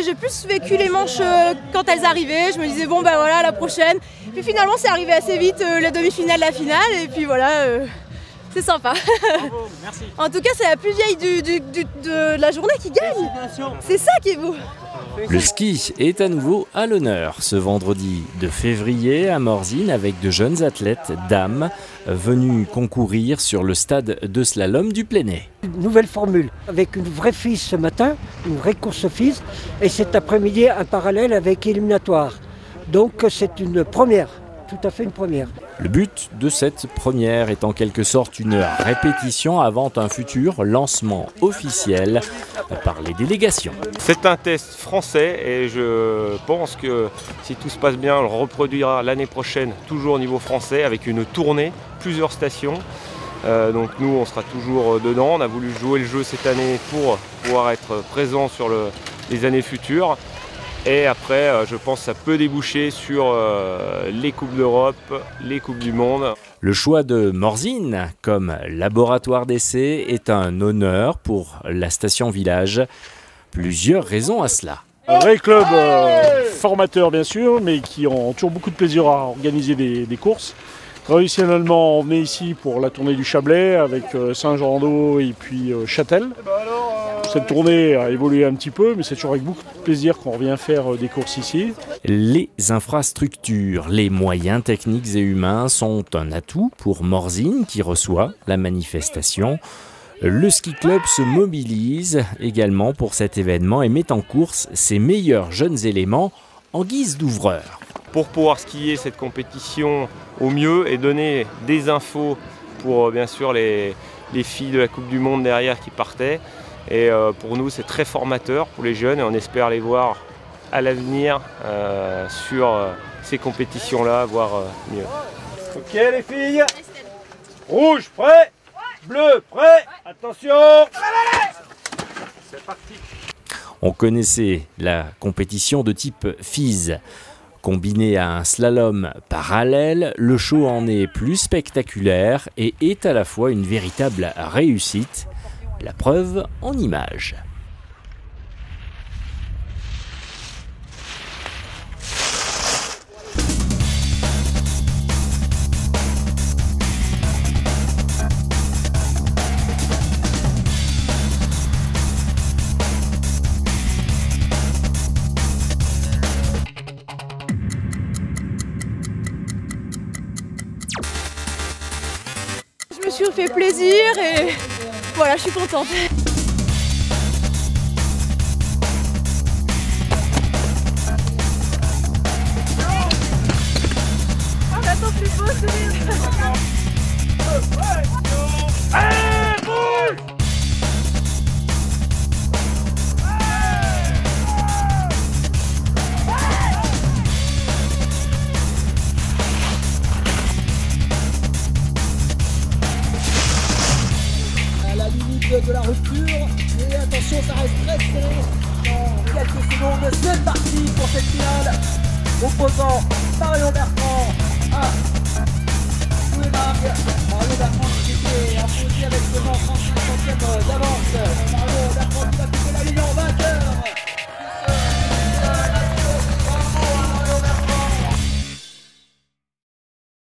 J'ai plus vécu les manches quand elles arrivaient, je me disais bon ben voilà, la prochaine. Puis finalement c'est arrivé assez vite, la demi-finale, la finale, et puis voilà, c'est sympa. Bravo, merci. En tout cas c'est la plus vieille de la journée qui gagne. C'est ça qui est beau. Le ski est à nouveau à l'honneur ce vendredi de février à Morzine avec de jeunes athlètes dames venus concourir sur le stade de slalom du Plenay. Une nouvelle formule avec une vraie FIS ce matin, une vraie course FIS, et cet après-midi un parallèle avec éliminatoire. Donc c'est une première, tout à fait une première. Le but de cette première est en quelque sorte une répétition avant un futur lancement officiel par les délégations. C'est un test français et je pense que si tout se passe bien, on le reproduira l'année prochaine, toujours au niveau français, avec une tournée, plusieurs stations. Donc nous, on sera toujours dedans. On a voulu jouer le jeu cette année pour pouvoir être présent sur les années futures. Et après, je pense que ça peut déboucher sur les Coupes d'Europe, les Coupes du Monde. Le choix de Morzine comme laboratoire d'essai est un honneur pour la station village. Plusieurs raisons à cela. Un vrai club formateur bien sûr, mais qui ont toujours beaucoup de plaisir à organiser des courses. Traditionnellement, on venait ici pour la tournée du Chablais avec Saint-Jean-d'Eau et puis Châtel. Cette tournée a évolué un petit peu, mais c'est toujours avec beaucoup de plaisir qu'on revient faire des courses ici. Les infrastructures, les moyens techniques et humains sont un atout pour Morzine qui reçoit la manifestation. Le ski club se mobilise également pour cet événement et met en course ses meilleurs jeunes éléments en guise d'ouvreurs. Pour pouvoir skier cette compétition au mieux et donner des infos pour bien sûr les filles de la Coupe du Monde derrière qui partaient. Et pour nous c'est très formateur pour les jeunes et on espère les voir à l'avenir sur ces compétitions-là, voire mieux. Ok les filles, rouge prêt, bleu prêt, attention. C'est parti. On connaissait la compétition de type FIS. Combiné à un slalom parallèle, le show en est plus spectaculaire et est à la fois une véritable réussite. La preuve en images. Je me suis fait plaisir et voilà, je suis contente. On attend plus beau sourire. De la rupture et attention, ça reste très serré dans quelques secondes. C'est parti pour cette finale opposant Marion Bertrand à Louis Marc.